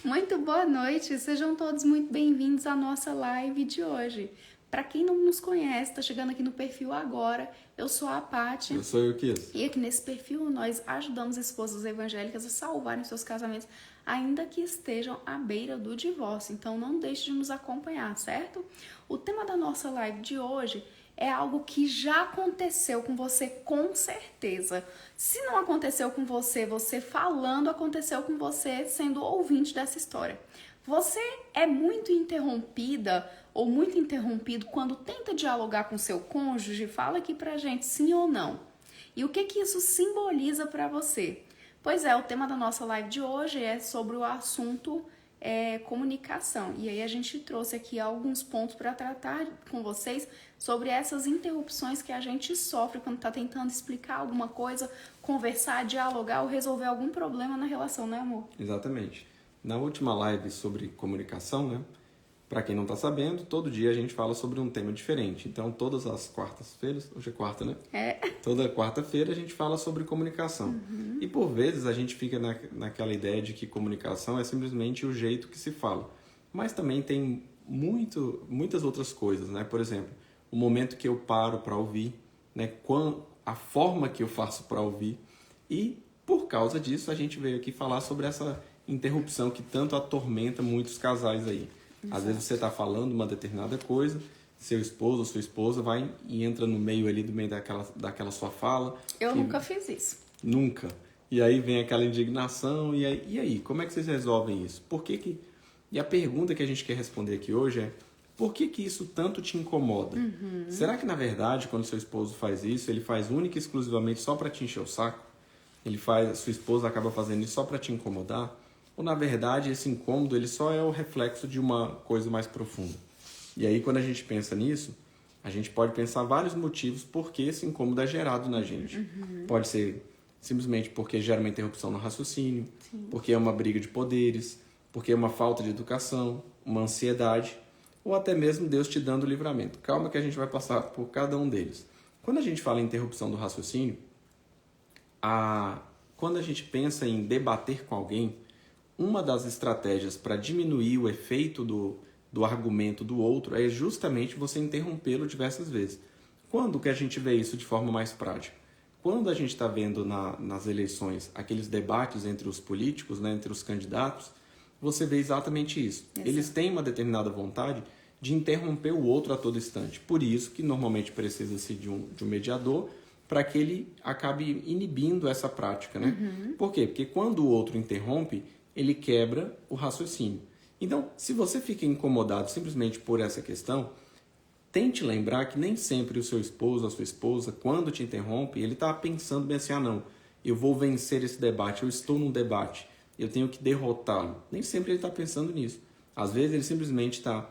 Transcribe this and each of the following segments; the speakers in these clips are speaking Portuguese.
Muito boa noite, sejam todos muito bem-vindos à nossa live de hoje. Para quem não nos conhece, está chegando aqui no perfil agora, eu sou a Paty. Eu sou o Euquias. E aqui nesse perfil nós ajudamos esposas evangélicas a salvarem seus casamentos, ainda que estejam à beira do divórcio. Então não deixe de nos acompanhar, certo? O tema da nossa live de hoje é algo que já aconteceu com você, com certeza. Se não aconteceu com você, você falando, aconteceu com você sendo ouvinte dessa história. Você é muito interrompida ou muito interrompido quando tenta dialogar com seu cônjuge? Fala aqui pra gente, sim ou não. E o que isso simboliza pra você? Pois é, o tema da nossa live de hoje é sobre o assunto comunicação. E aí a gente trouxe aqui alguns pontos para tratar com vocês sobre essas interrupções que a gente sofre quando está tentando explicar alguma coisa, conversar, dialogar ou resolver algum problema na relação, né, amor? Exatamente. Na última live sobre comunicação, né? Para quem não está sabendo, todo dia a gente fala sobre um tema diferente. Então, todas as quartas-feiras, hoje é quarta, né? Toda quarta-feira a gente fala sobre comunicação. Uhum. E por vezes a gente fica naquela ideia de que comunicação é simplesmente o jeito que se fala. Mas também tem muitas outras coisas, né? Por exemplo, o momento que eu paro para ouvir, né? A forma que eu faço para ouvir. E por causa disso a gente veio aqui falar sobre essa interrupção que tanto atormenta muitos casais aí. Exato. Às vezes você está falando uma determinada coisa, seu esposo ou sua esposa vai e entra no meio ali, do meio daquela sua fala. Eu nunca fiz isso. Nunca. E aí vem aquela indignação, e aí? Como é que vocês resolvem isso? E a pergunta que a gente quer responder aqui hoje é, por que isso tanto te incomoda? Uhum. Será que na verdade, quando seu esposo faz isso, ele faz única e exclusivamente só para te encher o saco? Sua esposa acaba fazendo isso só para te incomodar? Ou na verdade esse incômodo ele só é o reflexo de uma coisa mais profunda? E aí quando a gente pensa nisso, a gente pode pensar vários motivos por que esse incômodo é gerado na gente. Uhum. Pode ser simplesmente porque gera uma interrupção no raciocínio, Sim. Porque é uma briga de poderes, porque é uma falta de educação, uma ansiedade, ou até mesmo Deus te dando o livramento. Calma que a gente vai passar por cada um deles. Quando a gente fala em interrupção do raciocínio, quando a gente pensa em debater com alguém, uma das estratégias para diminuir o efeito do argumento do outro é justamente você interrompê-lo diversas vezes. Quando que a gente vê isso de forma mais prática? Quando a gente está vendo nas eleições aqueles debates entre os políticos, né, entre os candidatos, você vê exatamente isso. Exato. Eles têm uma determinada vontade de interromper o outro a todo instante. Por isso que normalmente precisa-se de um mediador para que ele acabe inibindo essa prática, né? Uhum. Por quê? Porque quando o outro interrompe, ele quebra o raciocínio. Então, se você fica incomodado simplesmente por essa questão, tente lembrar que nem sempre o seu esposo, a sua esposa, quando te interrompe, ele está pensando bem assim, não, eu vou vencer esse debate, eu estou num debate, eu tenho que derrotá-lo. Nem sempre ele está pensando nisso. Às vezes ele simplesmente está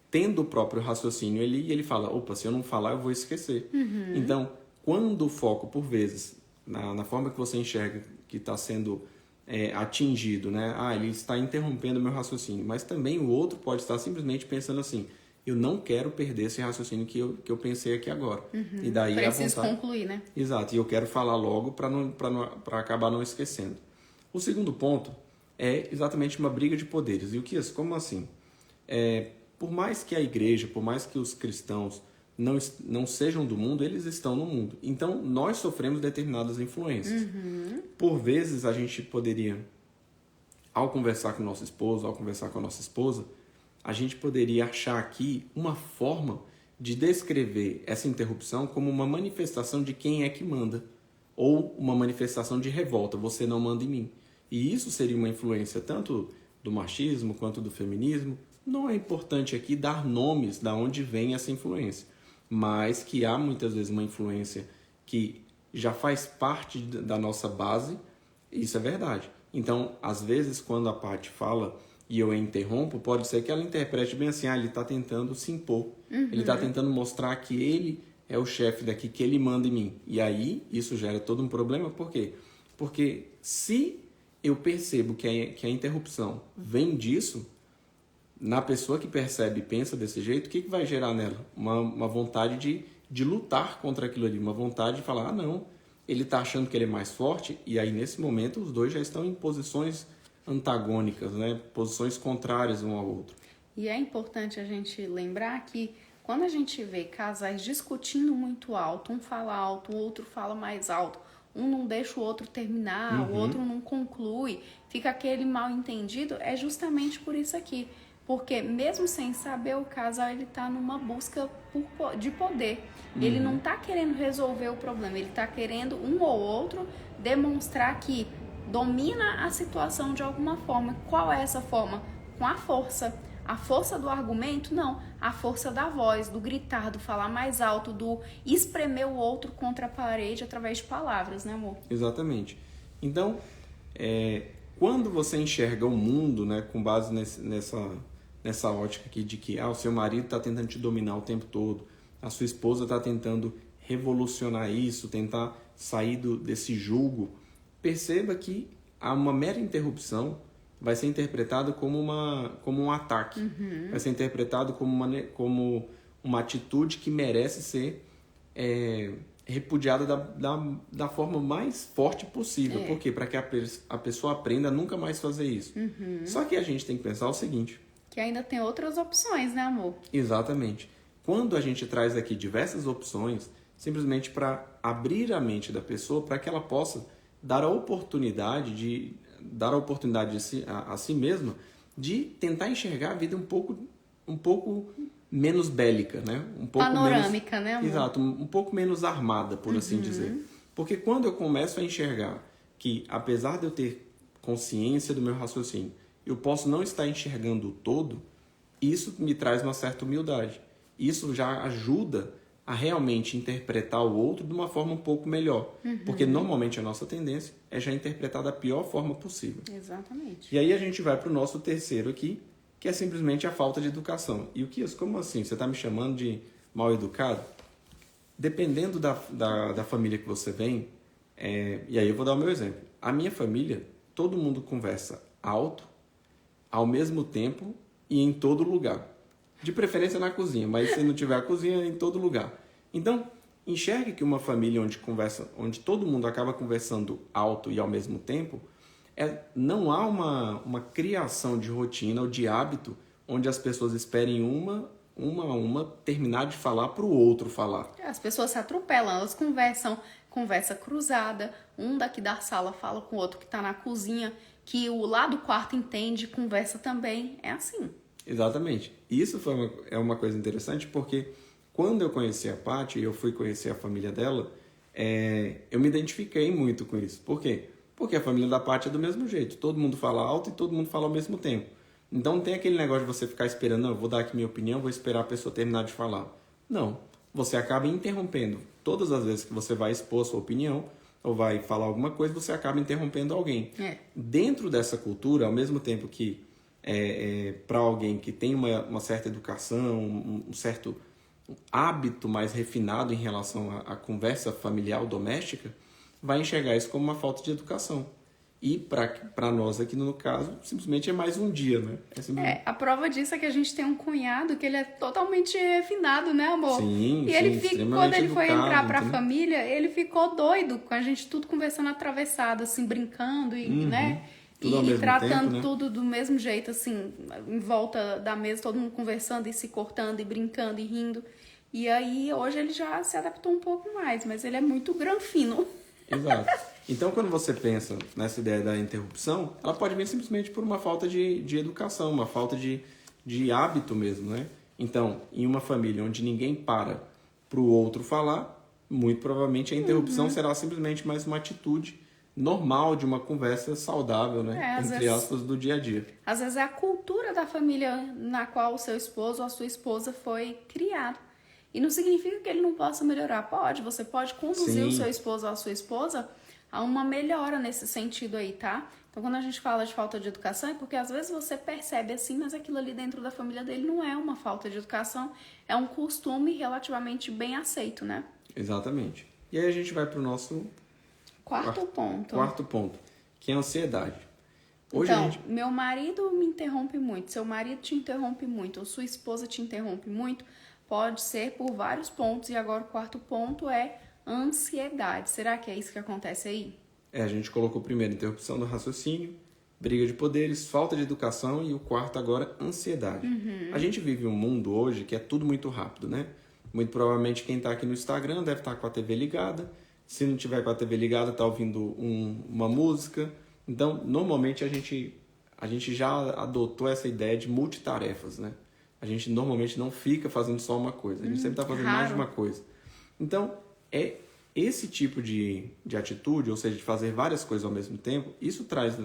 tendo o próprio raciocínio e ele fala, opa, se eu não falar eu vou esquecer. Uhum. Então, quando o foco, por vezes, na forma que você enxerga que está sendo atingido, né? Ele está interrompendo o meu raciocínio, mas também o outro pode estar simplesmente pensando assim, eu não quero perder esse raciocínio que eu pensei aqui agora. Uhum. E daí preciso concluir, né? Exato, e eu quero falar logo para acabar não esquecendo. O segundo ponto é exatamente uma briga de poderes. E o que é isso? Como assim? Por mais que a igreja, por mais que os cristãos não sejam do mundo, eles estão no mundo. Então, nós sofremos determinadas influências. Uhum. Por vezes, a gente poderia, ao conversar com o nosso esposo, ao conversar com a nossa esposa, a gente poderia achar aqui uma forma de descrever essa interrupção como uma manifestação de quem é que manda, ou uma manifestação de revolta, você não manda em mim. E isso seria uma influência tanto do machismo quanto do feminismo. Não é importante aqui dar nomes de onde vem essa influência, mas que há muitas vezes uma influência que já faz parte da nossa base, isso é verdade. Então, às vezes, quando a Paty fala e eu a interrompo, pode ser que ela interprete bem assim, ele está tentando se impor, ele está tentando mostrar que ele é o chefe daqui, que ele manda em mim. E aí, isso gera todo um problema, por quê? Porque se eu percebo que a interrupção vem disso, na pessoa que percebe e pensa desse jeito, o que vai gerar nela? Uma vontade de lutar contra aquilo ali, uma vontade de falar, não, ele está achando que ele é mais forte, e aí nesse momento os dois já estão em posições antagônicas, né? Posições contrárias um ao outro. E é importante a gente lembrar que quando a gente vê casais discutindo muito alto, um fala alto, o outro fala mais alto, um não deixa o outro terminar, o outro não conclui, fica aquele mal entendido, é justamente por isso aqui. Porque mesmo sem saber, o casal ele tá numa busca de poder. Ele não tá querendo resolver o problema, ele tá querendo um ou outro demonstrar que domina a situação de alguma forma. Qual é essa forma? Com a força. A força do argumento? Não. A força da voz, do gritar, do falar mais alto, do espremer o outro contra a parede através de palavras, né, amor? Exatamente. Então, quando você enxerga o mundo, né, com base nessa ótica aqui de que o seu marido está tentando te dominar o tempo todo, a sua esposa está tentando revolucionar isso, tentar sair desse jugo, perceba que uma mera interrupção vai ser interpretado como um ataque, vai ser interpretado como uma atitude que merece ser repudiada da forma mais forte possível. Por quê? Para que a pessoa aprenda a nunca mais fazer isso. Só que a gente tem que pensar o seguinte... Que ainda tem outras opções, né, amor? Exatamente. Quando a gente traz aqui diversas opções, simplesmente para abrir a mente da pessoa, para que ela possa dar a oportunidade a si mesma de tentar enxergar a vida um pouco menos bélica, né? Um pouco panorâmica, né, amor? Exato, um pouco menos armada, por assim dizer. Porque quando eu começo a enxergar que, apesar de eu ter consciência do meu raciocínio, eu posso não estar enxergando o todo, isso me traz uma certa humildade. Isso já ajuda a realmente interpretar o outro de uma forma um pouco melhor. Porque normalmente a nossa tendência é já interpretar da pior forma possível. Exatamente. E aí a gente vai para o nosso terceiro aqui, que é simplesmente a falta de educação. E o que? Como assim? Você está me chamando de mal educado? Dependendo da família que você vem, e aí eu vou dar o meu exemplo. A minha família, todo mundo conversa alto, ao mesmo tempo e em todo lugar. De preferência na cozinha, mas se não tiver a cozinha, em todo lugar. Então, enxergue que uma família onde todo mundo acaba conversando alto e ao mesmo tempo, não há uma criação de rotina ou de hábito onde as pessoas esperem uma a uma terminar de falar para o outro falar. As pessoas se atropelam, elas conversa cruzada, um daqui da sala fala com o outro que está na cozinha, que o lá do quarto entende, conversa também, é assim. Exatamente. Isso é uma coisa interessante porque quando eu conheci a Paty e eu fui conhecer a família dela, eu me identifiquei muito com isso. Por quê? Porque a família da Paty é do mesmo jeito. Todo mundo fala alto e todo mundo fala ao mesmo tempo. Então não tem aquele negócio de você ficar esperando, não, eu vou dar aqui minha opinião, vou esperar a pessoa terminar de falar. Não. Você acaba interrompendo. Todas as vezes que você vai expor a sua opinião ou vai falar alguma coisa, você acaba interrompendo alguém. Dentro dessa cultura, ao mesmo tempo que para alguém que tem uma certa educação, um certo hábito mais refinado em relação à conversa familiar ou doméstica, vai enxergar isso como uma falta de educação. E para nós aqui no caso, simplesmente é mais um dia, né? A prova disso é que a gente tem um cunhado que ele é totalmente refinado, né, amor? Sim, e ele quando ele foi educado, entrar pra família, ele ficou doido com a gente tudo conversando atravessado, assim, brincando e, né? E tratando tempo, né? tudo do mesmo jeito, assim, em volta da mesa, todo mundo conversando e se cortando e brincando e rindo. E aí, hoje ele já se adaptou um pouco mais, mas ele é muito granfino. Exato. Então, quando você pensa nessa ideia da interrupção, ela pode vir simplesmente por uma falta de educação, uma falta de hábito mesmo, né? Então, em uma família onde ninguém para o outro falar, muito provavelmente a interrupção será simplesmente mais uma atitude normal de uma conversa saudável, né? Entre aspas, do dia a dia. Às vezes é a cultura da família na qual o seu esposo ou a sua esposa foi criado. E não significa que ele não possa melhorar. Você pode conduzir o seu esposo ou a sua esposa a uma melhora nesse sentido aí, tá? Então, quando a gente fala de falta de educação, é porque às vezes você percebe assim, mas aquilo ali dentro da família dele não é uma falta de educação, é um costume relativamente bem aceito, né? Exatamente. E aí a gente vai para o nosso quarto ponto, que é a ansiedade. Meu marido me interrompe muito, seu marido te interrompe muito, ou sua esposa te interrompe muito, pode ser por vários pontos. E agora o quarto ponto é ansiedade. Será que é isso que acontece aí? A gente colocou primeiro interrupção do raciocínio, briga de poderes, falta de educação e o quarto agora, ansiedade. A gente vive um mundo hoje que é tudo muito rápido, né? Muito provavelmente quem está aqui no Instagram deve estar com a TV ligada. Se não tiver com a TV ligada, está ouvindo uma música. Então, normalmente a gente já adotou essa ideia de multitarefas, né? A gente normalmente não fica fazendo só uma coisa. A gente sempre está fazendo mais de uma coisa. Então, é esse tipo de atitude, ou seja, de fazer várias coisas ao mesmo tempo, isso traz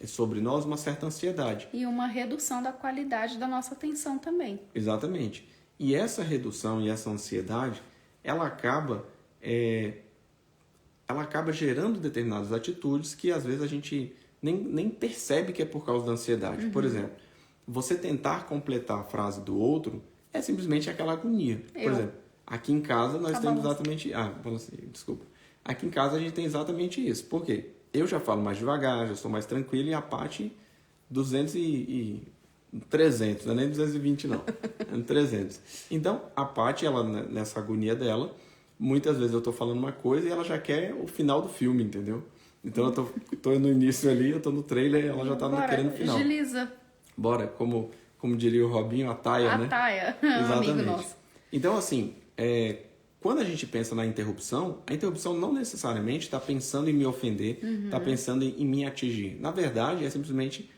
sobre nós uma certa ansiedade. E uma redução da qualidade da nossa atenção também. Exatamente. E essa redução e essa ansiedade, ela acaba gerando determinadas atitudes que às vezes a gente nem percebe que é por causa da ansiedade. Por exemplo, você tentar completar a frase do outro é simplesmente aquela agonia. Por exemplo, aqui em casa nós temos exatamente... desculpa. Aqui em casa a gente tem exatamente isso. Por quê? Eu já falo mais devagar, já sou mais tranquilo, e a Paty 300, não é nem 220 não, é 300. Então, a Paty, ela, nessa agonia dela, muitas vezes eu tô falando uma coisa e ela já quer o final do filme, entendeu? Então eu tô no início ali, eu tô no trailer e ela já tá querendo o final. Agiliza. Bora, como diria o Robinho, a taia, né? A taia, exatamente. amigo nosso. Então, assim, quando a gente pensa na interrupção, a interrupção não necessariamente está pensando em me ofender, está pensando em me atingir. Na verdade, é simplesmente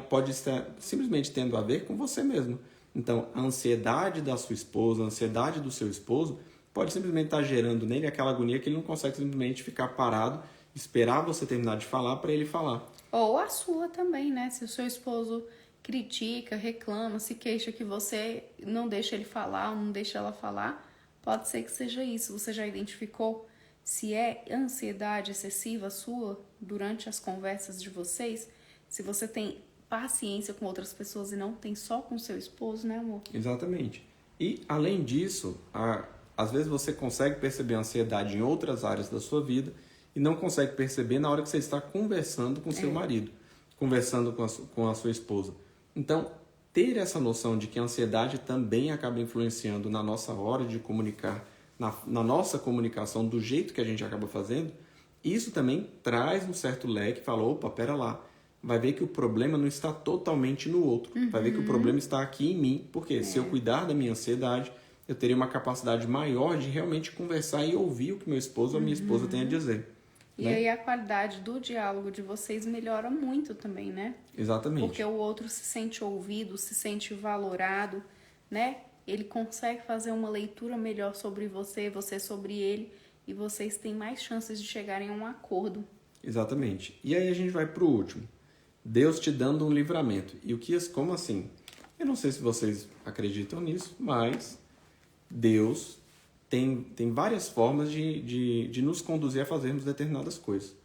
pode estar simplesmente tendo a ver com você mesmo. Então, a ansiedade da sua esposa, a ansiedade do seu esposo, pode simplesmente estar gerando nele aquela agonia que ele não consegue simplesmente ficar parado, esperar você terminar de falar para ele falar. Ou a sua também, né? Se o seu esposo critica, reclama, se queixa que você não deixa ele falar ou não deixa ela falar, pode ser que seja isso. Você já identificou se é ansiedade excessiva sua durante as conversas de vocês? Se você tem paciência com outras pessoas e não tem só com seu esposo, né, amor? Exatamente. E, além disso, às vezes você consegue perceber a ansiedade em outras áreas da sua vida e não consegue perceber na hora que você está conversando com seu marido, conversando com a sua esposa. Então, ter essa noção de que a ansiedade também acaba influenciando na nossa hora de comunicar, na nossa comunicação, do jeito que a gente acaba fazendo, isso também traz um certo leque, fala, opa, pera lá, vai ver que o problema não está totalmente no outro, vai ver que o problema está aqui em mim, porque se eu cuidar da minha ansiedade, eu teria uma capacidade maior de realmente conversar e ouvir o que meu esposo ou minha esposa tem a dizer. E aí a qualidade do diálogo de vocês melhora muito também, né? Exatamente. Porque o outro se sente ouvido, se sente valorado, né? Ele consegue fazer uma leitura melhor sobre você, você sobre ele, e vocês têm mais chances de chegarem a um acordo. Exatamente. E aí a gente vai pro último. Deus te dando um livramento. E como assim? Eu não sei se vocês acreditam nisso, mas Deus tem várias formas de nos conduzir a fazermos determinadas coisas.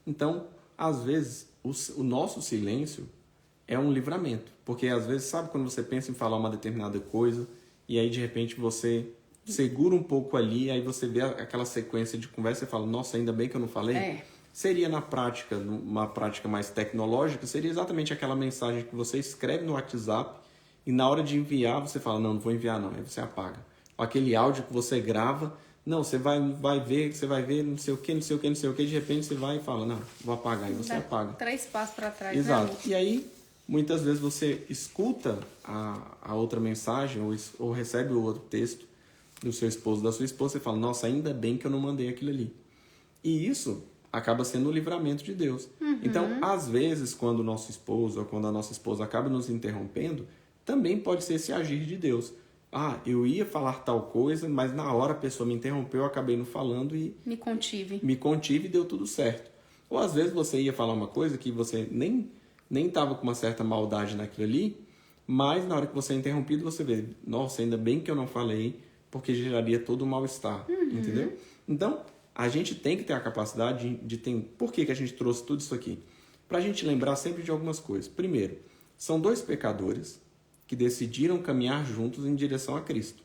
Então, às vezes, o nosso silêncio é um livramento. Porque, às vezes, sabe quando você pensa em falar uma determinada coisa e aí, de repente, você segura um pouco ali, aí você vê aquela sequência de conversa e fala, nossa, ainda bem que eu não falei? Seria na prática, numa prática mais tecnológica, seria exatamente aquela mensagem que você escreve no WhatsApp e na hora de enviar você fala, não vou enviar não, aí você apaga. Ou aquele áudio que você grava, não, você vai ver não sei o que, de repente você vai e fala, não, vou apagar, e você apaga. 3 passos para trás, exato. Né, e aí, muitas vezes você escuta a outra mensagem ou recebe o outro texto do seu esposo, da sua esposa, e fala, nossa, ainda bem que eu não mandei aquilo ali. E isso acaba sendo o livramento de Deus. Então, às vezes, quando o nosso esposo ou quando a nossa esposa acaba nos interrompendo, também pode ser esse agir de Deus. Eu ia falar tal coisa, mas na hora a pessoa me interrompeu, eu acabei não falando e... Me contive e deu tudo certo. Ou às vezes você ia falar uma coisa que você nem estava com uma certa maldade naquilo ali, mas na hora que você é interrompido, você vê, nossa, ainda bem que eu não falei, porque geraria todo o mal-estar, entendeu? Então, a gente tem que ter a capacidade de ter... Por que a gente trouxe tudo isso aqui? Para a gente lembrar sempre de algumas coisas. Primeiro, são 2 pecadores que decidiram caminhar juntos em direção a Cristo.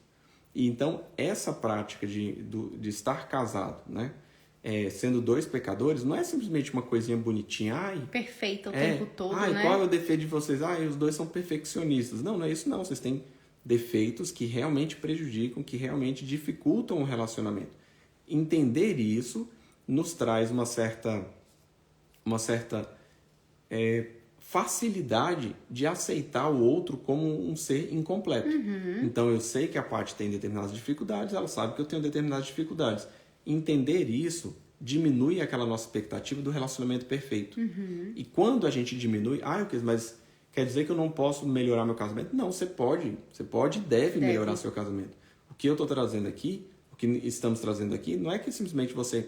E então, essa prática de estar casado, né? Sendo 2 pecadores, não é simplesmente uma coisinha bonitinha. Perfeita o tempo todo, né? Qual é o defeito de vocês? Os 2 são perfeccionistas. Não é isso não. Vocês têm defeitos que realmente prejudicam, que realmente dificultam o relacionamento. Entender isso nos traz uma certa facilidade de aceitar o outro como um ser incompleto. Então, eu sei que a Paty tem determinadas dificuldades, ela sabe que eu tenho determinadas dificuldades. Entender isso diminui aquela nossa expectativa do relacionamento perfeito. E quando a gente diminui, mas quer dizer que eu não posso melhorar meu casamento? Não, você pode e deve melhorar seu casamento. O que eu estou trazendo aqui, o que estamos trazendo aqui, não é que simplesmente você,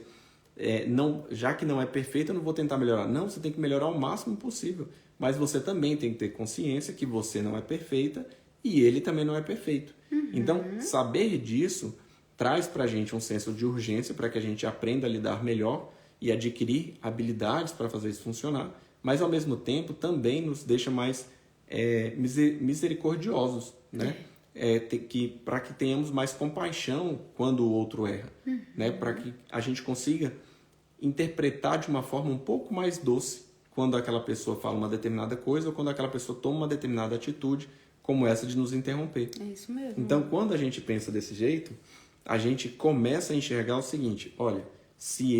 já que não é perfeito, eu não vou tentar melhorar. Não, você tem que melhorar o máximo possível. Mas você também tem que ter consciência que você não é perfeita e ele também não é perfeito. Então, saber disso traz pra gente um senso de urgência para que a gente aprenda a lidar melhor e adquirir habilidades para fazer isso funcionar, mas ao mesmo tempo também nos deixa mais misericordiosos, né? Para que tenhamos mais compaixão quando o outro erra, né? Para que a gente consiga interpretar de uma forma um pouco mais doce quando aquela pessoa fala uma determinada coisa ou quando aquela pessoa toma uma determinada atitude, como essa de nos interromper. É isso mesmo. Então, quando a gente pensa desse jeito, a gente começa a enxergar o seguinte: olha, se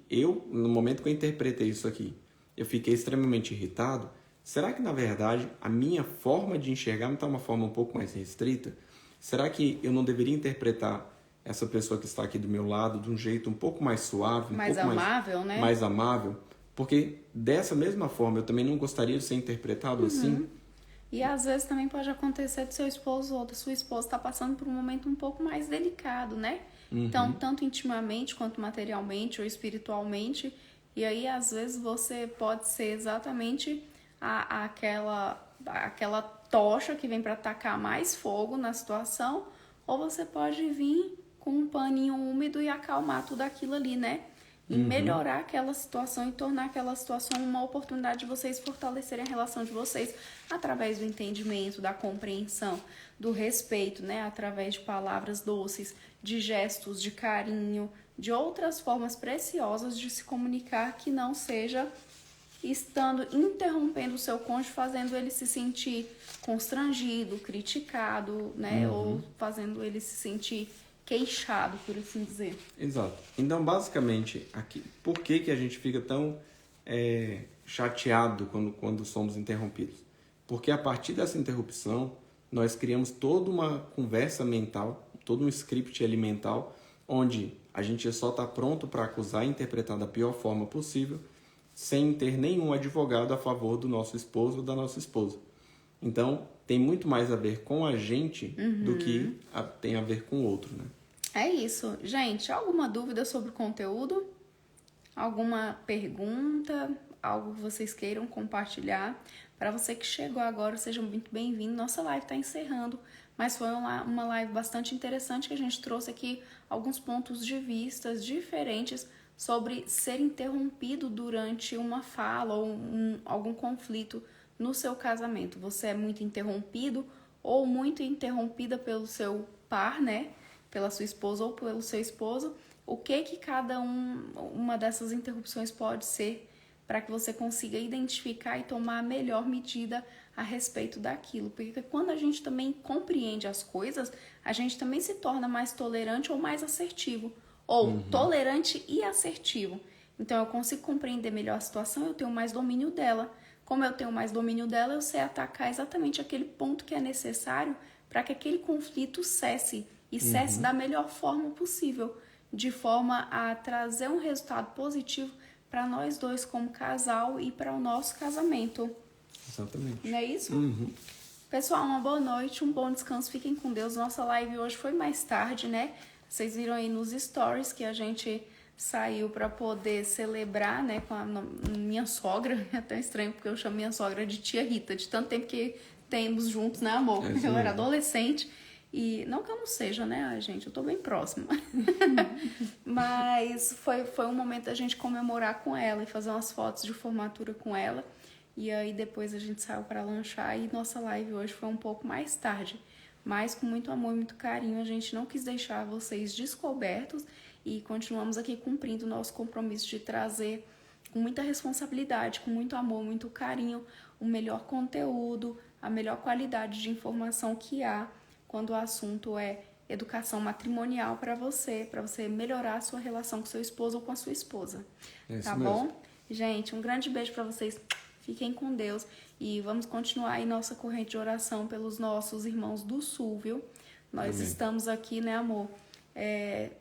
eu, no momento que eu interpretei isso aqui, eu fiquei extremamente irritado, será que, na verdade, a minha forma de enxergar não está uma forma um pouco mais restrita? Será que eu não deveria interpretar essa pessoa que está aqui do meu lado de um jeito um pouco mais suave, mais amável, né? Mais amável? Porque dessa mesma forma eu também não gostaria de ser interpretado assim. E às vezes também pode acontecer do seu esposo ou da sua esposa estar passando por um momento um pouco mais delicado, né? Então, tanto intimamente quanto materialmente ou espiritualmente. E aí, às vezes, você pode ser exatamente aquela tocha que vem para atacar mais fogo na situação, ou você pode vir com um paninho úmido e acalmar tudo aquilo ali, né? E melhorar aquela situação e tornar aquela situação uma oportunidade de vocês fortalecerem a relação de vocês através do entendimento, da compreensão, do respeito, né? Através de palavras doces, de gestos, de carinho, de outras formas preciosas de se comunicar que não seja estando interrompendo o seu cônjuge, fazendo ele se sentir constrangido, criticado, né? Ou fazendo ele se sentir queixado, por assim dizer. Exato. Então, basicamente, aqui, por que a gente fica tão chateado quando somos interrompidos? Porque a partir dessa interrupção, nós criamos toda uma conversa mental, todo um script mental, onde a gente só está pronto para acusar e interpretar da pior forma possível, sem ter nenhum advogado a favor do nosso esposo ou da nossa esposa. Então, tem muito mais a ver com a gente do que tem a ver com o outro, né? É isso. Gente, alguma dúvida sobre o conteúdo? Alguma pergunta? Algo que vocês queiram compartilhar? Para você que chegou agora, seja muito bem-vindo. Nossa live está encerrando, mas foi uma live bastante interessante que a gente trouxe aqui alguns pontos de vista diferentes sobre ser interrompido durante uma fala ou algum conflito no seu casamento. Você é muito interrompido ou muito interrompida pelo seu par, né? Pela sua esposa ou pelo seu esposo. O que cada uma dessas interrupções pode ser para que você consiga identificar e tomar a melhor medida a respeito daquilo. Porque quando a gente também compreende as coisas, a gente também se torna mais tolerante ou mais assertivo. Ou tolerante e assertivo. Então, eu consigo compreender melhor a situação, eu tenho mais domínio dela. Como eu tenho mais domínio dela, eu sei atacar exatamente aquele ponto que é necessário para que aquele conflito cesse. E cesse da melhor forma possível, de forma a trazer um resultado positivo para nós dois como casal e para o nosso casamento. Exatamente. Não é isso? Pessoal, uma boa noite, um bom descanso, fiquem com Deus. Nossa live hoje foi mais tarde, né? Vocês viram aí nos stories que a gente saiu para poder celebrar, né, com a minha sogra. É até estranho porque eu chamo minha sogra de tia Rita, de tanto tempo que temos juntos, né, amor? Eu era adolescente. E não que eu não seja, né, ai, gente, eu tô bem próxima. Mas foi um momento da gente comemorar com ela e fazer umas fotos de formatura com ela. E aí depois a gente saiu para lanchar e nossa live hoje foi um pouco mais tarde. Mas com muito amor e muito carinho, a gente não quis deixar vocês descobertos e continuamos aqui cumprindo o nosso compromisso de trazer com muita responsabilidade, com muito amor, muito carinho, o melhor conteúdo, a melhor qualidade de informação que há quando o assunto é educação matrimonial para você melhorar a sua relação com seu esposo ou com a sua esposa. Tá bom? Gente, um grande beijo para vocês. Fiquem com Deus e vamos continuar aí nossa corrente de oração pelos nossos irmãos do Sul, viu? Nós Amém. estamos aqui, né, amor?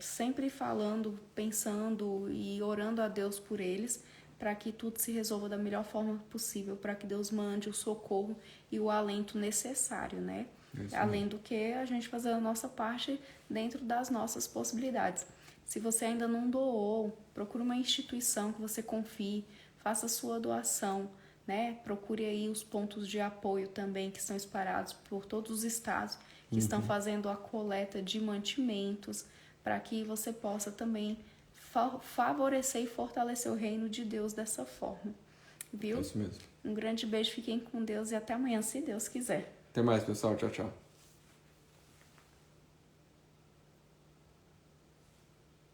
Sempre falando, pensando e orando a Deus por eles, para que tudo se resolva da melhor forma possível, para que Deus mande o socorro e o alento necessário, né? Além do que a gente fazer a nossa parte dentro das nossas possibilidades. Se você ainda não doou, procure uma instituição que você confie, faça a sua doação, né? Procure aí os pontos de apoio também que estão espalhados por todos os estados que estão fazendo a coleta de mantimentos, para que você possa também favorecer e fortalecer o reino de Deus dessa forma, viu? É isso mesmo. Um grande beijo, fiquem com Deus e até amanhã, se Deus quiser. Até mais, pessoal. Tchau, tchau.